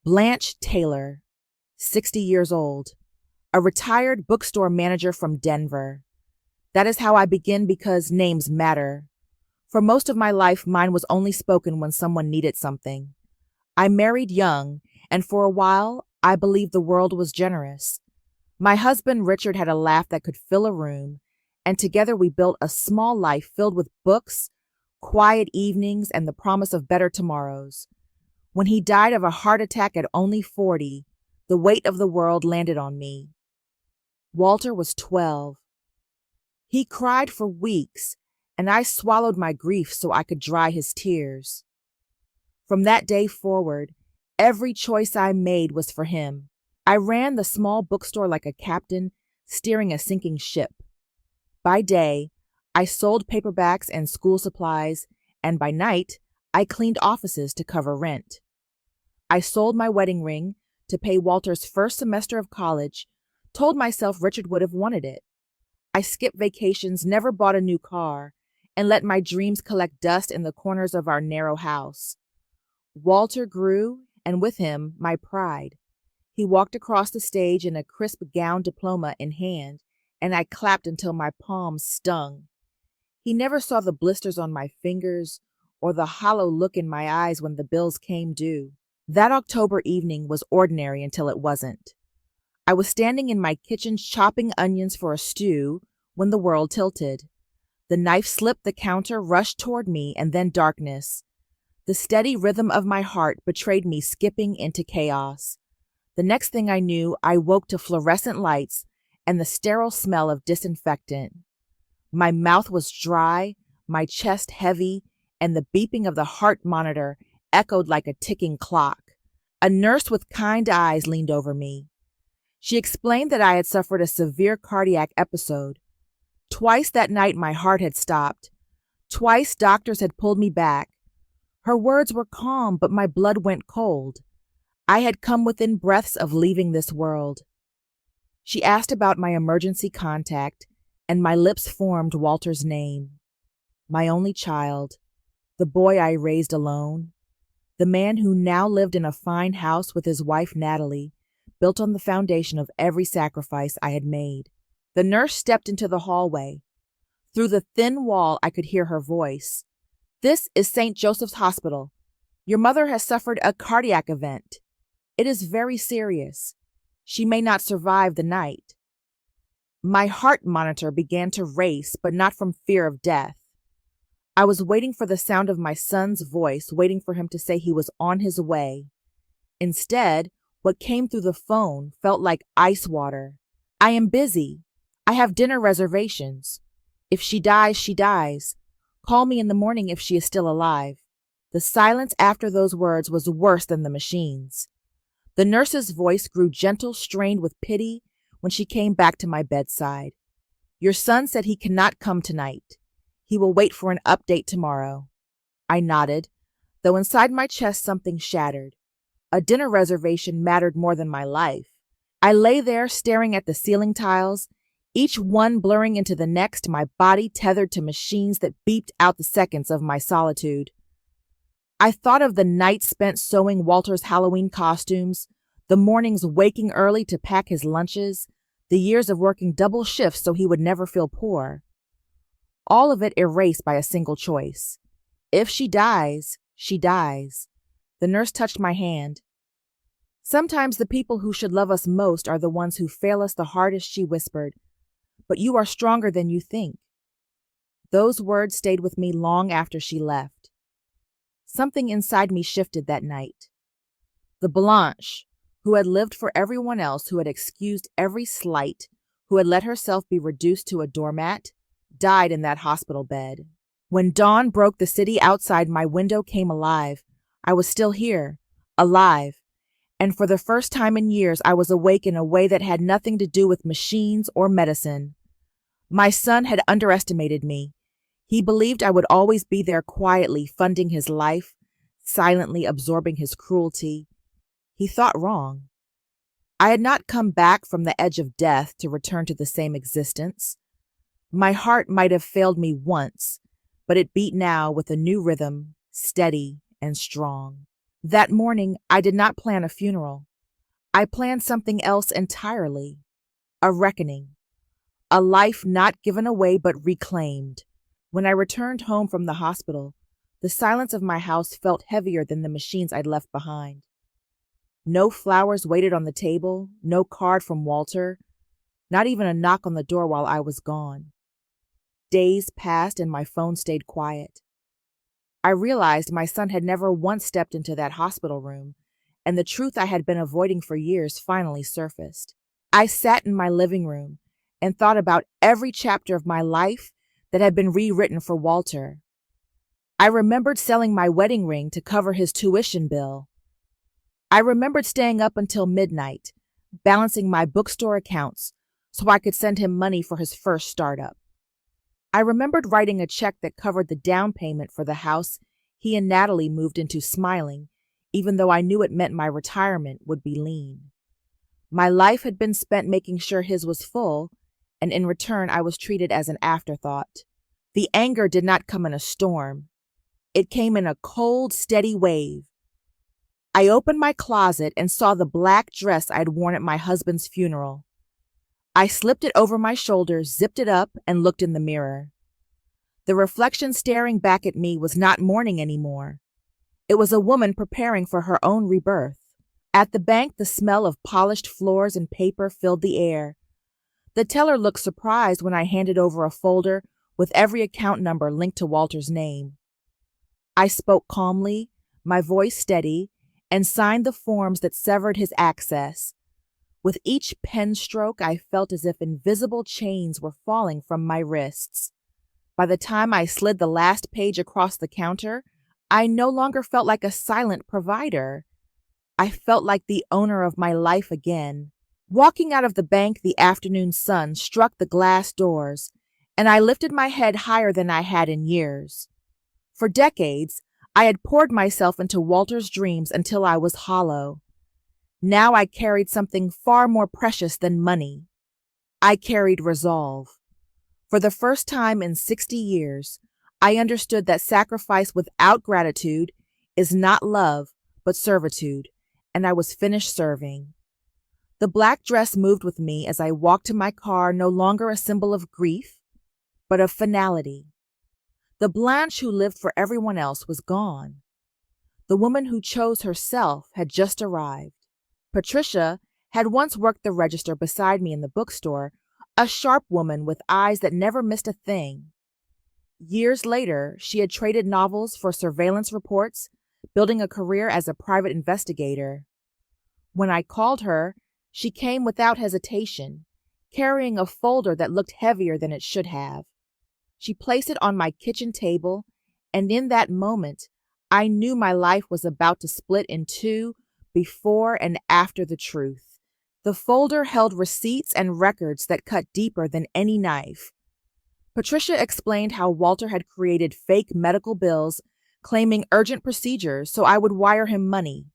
Blanche Taylor, 60 years old, a retired bookstore manager from Denver. That is how I begin because names matter. For most of my life, mine was only spoken when someone needed something. I married young, and for a while, I believed the world was generous. My husband Richard had a laugh that could fill a room, and together we built a small life filled with books, quiet evenings, and the promise of better tomorrows. When he died of a heart attack at only 40, the weight of the world landed on me. Walter was 12. He cried for weeks, and I swallowed my grief so I could dry his tears. From that day forward, every choice I made was for him. I ran the small bookstore like a captain steering a sinking ship. By day, I sold paperbacks and school supplies, and by night, I cleaned offices to cover rent. I sold my wedding ring to pay Walter's first semester of college, told myself Richard would have wanted it. I skipped vacations, never bought a new car, and let my dreams collect dust in the corners of our narrow house. Walter grew, and with him, my pride. He walked across the stage in a crisp gown diploma in hand, and I clapped until my palms stung. He never saw the blisters on my fingers or the hollow look in my eyes when the bills came due. That October evening was ordinary until it wasn't. I was standing in my kitchen chopping onions for a stew when the world tilted. The knife slipped the counter, rushed toward me, and then darkness. The steady rhythm of my heart betrayed me skipping into chaos. The next thing I knew, I woke to fluorescent lights and the sterile smell of disinfectant. My mouth was dry, my chest heavy, and the beeping of the heart monitor echoed like a ticking clock. A nurse with kind eyes leaned over me. She explained that I had suffered a severe cardiac episode. Twice that night my heart had stopped. Twice doctors had pulled me back. Her words were calm, but my blood went cold. I had come within breaths of leaving this world. She asked about my emergency contact, and my lips formed Walter's name. My only child, the boy I raised alone, the man who now lived in a fine house with his wife Natalie, built on the foundation of every sacrifice I had made. The nurse stepped into the hallway. Through the thin wall, I could hear her voice. "This is St. Joseph's Hospital. Your mother has suffered a cardiac event. It is very serious. She may not survive the night." My heart monitor began to race, but not from fear of death. I was waiting for the sound of my son's voice, waiting for him to say he was on his way. Instead, what came through the phone felt like ice water. "I am busy. I have dinner reservations. If she dies, she dies. Call me in the morning if she is still alive." The silence after those words was worse than the machines. The nurse's voice grew gentle, strained with pity when she came back to my bedside. "Your son said he cannot come tonight. He will wait for an update tomorrow." I nodded, though inside my chest something shattered. A dinner reservation mattered more than my life. I lay there staring at the ceiling tiles, each one blurring into the next, my body tethered to machines that beeped out the seconds of my solitude. I thought of the nights spent sewing Walter's Halloween costumes, the mornings waking early to pack his lunches, the years of working double shifts so he would never feel poor. All of it erased by a single choice. If she dies, she dies. The nurse touched my hand. "Sometimes the people who should love us most are the ones who fail us the hardest," she whispered. "But you are stronger than you think." Those words stayed with me long after she left. Something inside me shifted that night. The Blanche, who had lived for everyone else, who had excused every slight, who had let herself be reduced to a doormat, died in that hospital bed. When dawn broke, the city outside my window came alive. I was still here, alive, and for the first time in years I was awake in a way that had nothing to do with machines or medicine. My son had underestimated me. He believed I would always be there quietly, funding his life, silently absorbing his cruelty. He thought wrong. I had not come back from the edge of death to return to the same existence. My heart might have failed me once, but it beat now with a new rhythm, steady and strong. That morning, I did not plan a funeral. I planned something else entirely. A reckoning. A life not given away but reclaimed. When I returned home from the hospital, the silence of my house felt heavier than the machines I'd left behind. No flowers waited on the table, no card from Walter, not even a knock on the door while I was gone. Days passed and my phone stayed quiet. I realized my son had never once stepped into that hospital room, and the truth I had been avoiding for years finally surfaced. I sat in my living room and thought about every chapter of my life that had been rewritten for Walter. I remembered selling my wedding ring to cover his tuition bill. I remembered staying up until midnight, balancing my bookstore accounts so I could send him money for his first startup. I remembered writing a check that covered the down payment for the house he and Natalie moved into smiling, even though I knew it meant my retirement would be lean. My life had been spent making sure his was full, and in return I was treated as an afterthought. The anger did not come in a storm. It came in a cold, steady wave. I opened my closet and saw the black dress I'd worn at my husband's funeral. I slipped it over my shoulders, zipped it up, and looked in the mirror. The reflection staring back at me was not mourning anymore. It was a woman preparing for her own rebirth. At the bank, the smell of polished floors and paper filled the air. The teller looked surprised when I handed over a folder with every account number linked to Walter's name. I spoke calmly, my voice steady, and signed the forms that severed his access. With each pen stroke, I felt as if invisible chains were falling from my wrists. By the time I slid the last page across the counter, I no longer felt like a silent provider. I felt like the owner of my life again. Walking out of the bank, the afternoon sun struck the glass doors, and I lifted my head higher than I had in years. For decades, I had poured myself into Walter's dreams until I was hollow. Now I carried something far more precious than money. I carried resolve. For the first time in 60 years, I understood that sacrifice without gratitude is not love, but servitude, and I was finished serving. The black dress moved with me as I walked to my car, no longer a symbol of grief, but of finality. The Blanche who lived for everyone else was gone. The woman who chose herself had just arrived. Patricia had once worked the register beside me in the bookstore, a sharp woman with eyes that never missed a thing. Years later, she had traded novels for surveillance reports, building a career as a private investigator. When I called her, she came without hesitation, carrying a folder that looked heavier than it should have. She placed it on my kitchen table, and in that moment, I knew my life was about to split in two, before and after the truth. The folder held receipts and records that cut deeper than any knife. Patricia explained how Walter had created fake medical bills claiming urgent procedures so I would wire him money.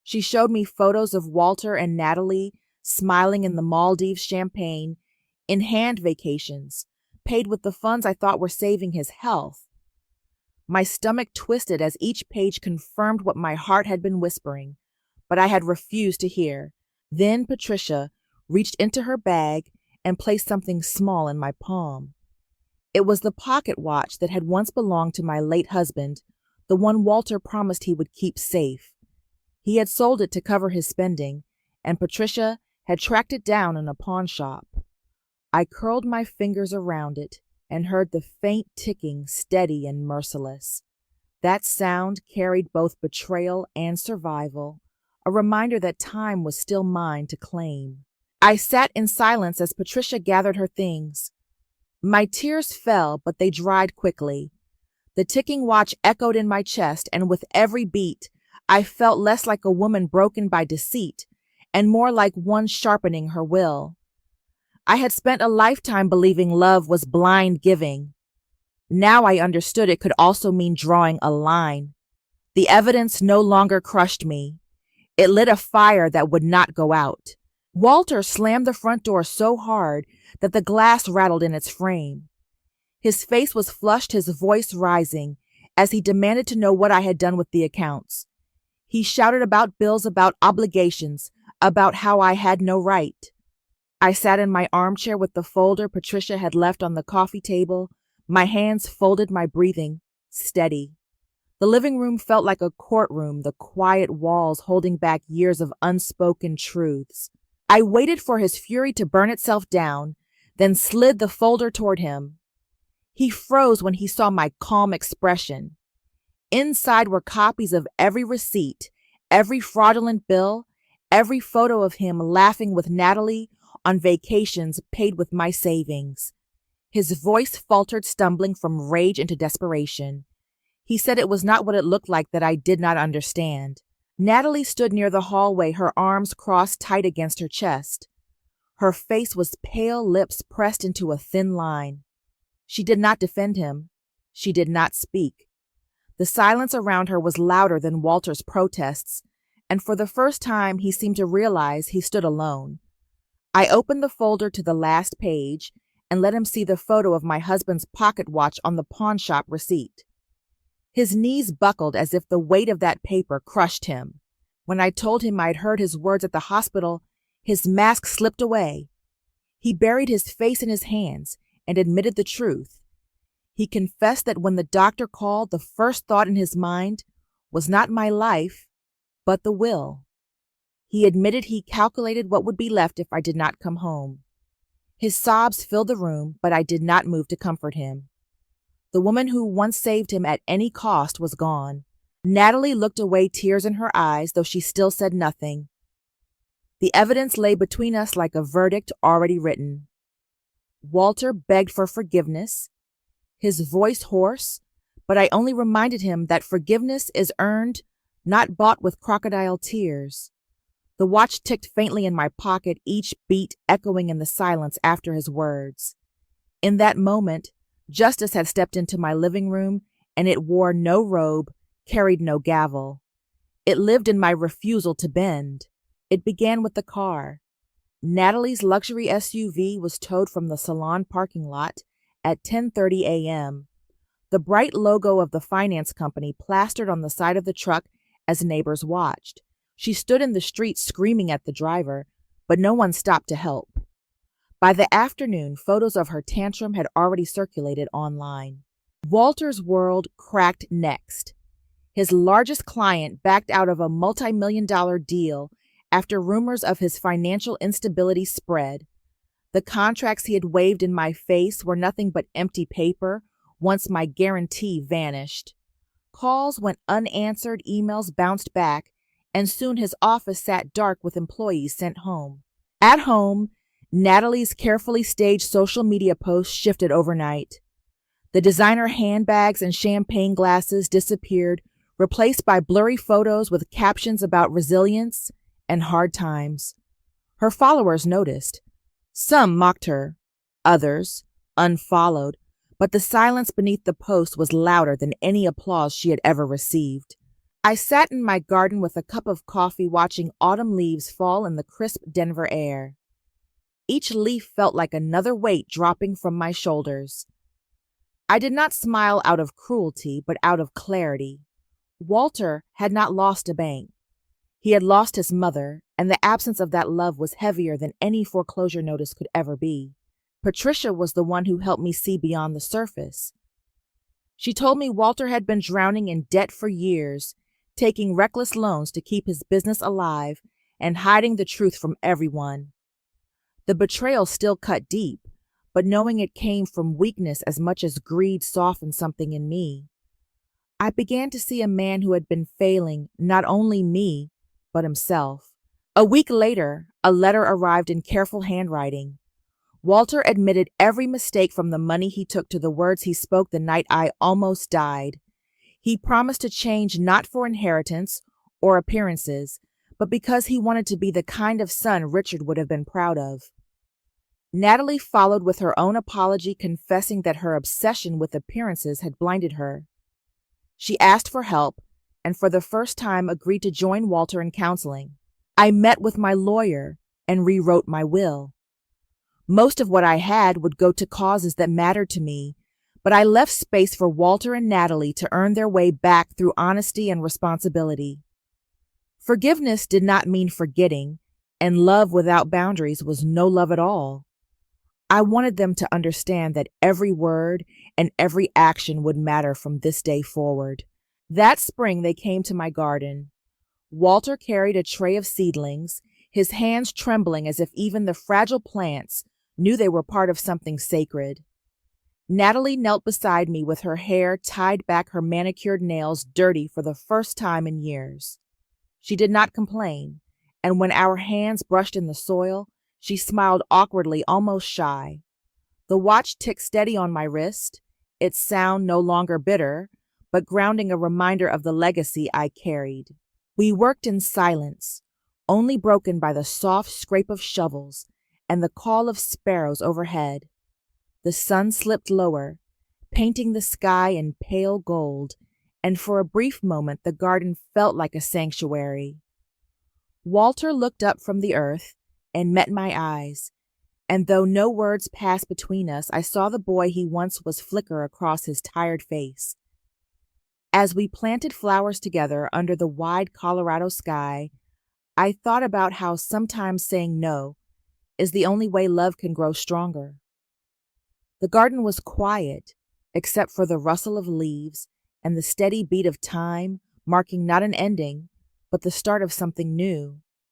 She showed me photos of Walter and Natalie smiling in the Maldives champagne, in hand vacations, paid with the funds I thought were saving his health. My stomach twisted as each page confirmed what my heart had been whispering, but I had refused to hear. Then Patricia reached into her bag and placed something small in my palm. It was the pocket watch that had once belonged to my late husband, the one Walter promised he would keep safe. He had sold it to cover his spending, and Patricia had tracked it down in a pawn shop. I curled my fingers around it and heard the faint ticking, steady and merciless. That sound carried both betrayal and survival, a reminder that time was still mine to claim. I sat in silence as Patricia gathered her things. My tears fell, but they dried quickly. The ticking watch echoed in my chest, and with every beat, I felt less like a woman broken by deceit and more like one sharpening her will. I had spent a lifetime believing love was blind giving. Now I understood it could also mean drawing a line. The evidence no longer crushed me. It lit a fire that would not go out. Walter slammed the front door so hard that the glass rattled in its frame. His face was flushed, his voice rising, as he demanded to know what I had done with the accounts. He shouted about bills, about obligations, about how I had no right. I sat in my armchair with the folder Patricia had left on the coffee table, my hands folded, my breathing steady. The living room felt like a courtroom, the quiet walls holding back years of unspoken truths. I waited for his fury to burn itself down, then slid the folder toward him. He froze when he saw my calm expression. Inside were copies of every receipt, every fraudulent bill, every photo of him laughing with Natalie on vacations paid with my savings. His voice faltered, stumbling from rage into desperation. He said it was not what it looked like, that I did not understand. Natalie stood near the hallway, her arms crossed tight against her chest. Her face was pale, lips pressed into a thin line. She did not defend him. She did not speak. The silence around her was louder than Walter's protests, and for the first time he seemed to realize he stood alone. I opened the folder to the last page and let him see the photo of my husband's pocket watch on the pawnshop receipt. His knees buckled as if the weight of that paper crushed him. When I told him I'd heard his words at the hospital, his mask slipped away. He buried his face in his hands and admitted the truth. He confessed that when the doctor called, the first thought in his mind was not my life, but the will. He admitted he calculated what would be left if I did not come home. His sobs filled the room, but I did not move to comfort him. The woman who once saved him at any cost was gone. Natalie looked away, tears in her eyes, though she still said nothing. The evidence lay between us like a verdict already written. Walter begged for forgiveness, his voice hoarse, but I only reminded him that forgiveness is earned, not bought with crocodile tears. The watch ticked faintly in my pocket, each beat echoing in the silence after his words. In that moment, justice had stepped into my living room, and it wore no robe, carried no gavel. It lived in my refusal to bend. It began with the car. Natalie's luxury SUV was towed from the salon parking lot at 10:30 a.m. The bright logo of the finance company plastered on the side of the truck as neighbors watched. She stood in the street screaming at the driver, but no one stopped to help. By the afternoon, photos of her tantrum had already circulated online. Walter's world cracked next. His largest client backed out of a multi-million-dollar deal after rumors of his financial instability spread. The contracts he had waved in my face were nothing but empty paper once my guarantee vanished. Calls went unanswered, emails bounced back, and soon his office sat dark with employees sent home. At home, Natalie's carefully staged social media posts shifted overnight. The designer handbags and champagne glasses disappeared, replaced by blurry photos with captions about resilience and hard times. Her followers noticed. Some mocked her, others unfollowed, but the silence beneath the post was louder than any applause she had ever received. I sat in my garden with a cup of coffee, watching autumn leaves fall in the crisp Denver air. Each leaf felt like another weight dropping from my shoulders. I did not smile out of cruelty, but out of clarity. Walter had not lost a bank. He had lost his mother, and the absence of that love was heavier than any foreclosure notice could ever be. Patricia was the one who helped me see beyond the surface. She told me Walter had been drowning in debt for years, taking reckless loans to keep his business alive and hiding the truth from everyone. The betrayal still cut deep, but knowing it came from weakness as much as greed softened something in me. I began to see a man who had been failing not only me, but himself. A week later, a letter arrived in careful handwriting. Walter admitted every mistake, from the money he took to the words he spoke the night I almost died. He promised to change, not for inheritance or appearances, but because he wanted to be the kind of son Richard would have been proud of. Natalie followed with her own apology, confessing that her obsession with appearances had blinded her. She asked for help, and for the first time agreed to join Walter in counseling. I met with my lawyer and rewrote my will. Most of what I had would go to causes that mattered to me, but I left space for Walter and Natalie to earn their way back through honesty and responsibility. Forgiveness did not mean forgetting, and love without boundaries was no love at all. I wanted them to understand that every word and every action would matter from this day forward. That spring, they came to my garden. Walter carried a tray of seedlings, his hands trembling as if even the fragile plants knew they were part of something sacred. Natalie knelt beside me with her hair tied back, her manicured nails dirty for the first time in years. She did not complain, and when our hands brushed in the soil, she smiled awkwardly, almost shy. The watch ticked steady on my wrist, its sound no longer bitter, but grounding, a reminder of the legacy I carried. We worked in silence, only broken by the soft scrape of shovels and the call of sparrows overhead. The sun slipped lower, painting the sky in pale gold, and for a brief moment the garden felt like a sanctuary. Walter looked up from the earth and met my eyes, and though no words passed between us, I saw the boy he once was flicker across his tired face. As we planted flowers together under the wide Colorado sky, I thought about how sometimes saying no is the only way love can grow stronger. The garden was quiet, except for the rustle of leaves and the steady beat of time, marking not an ending, but the start of something new.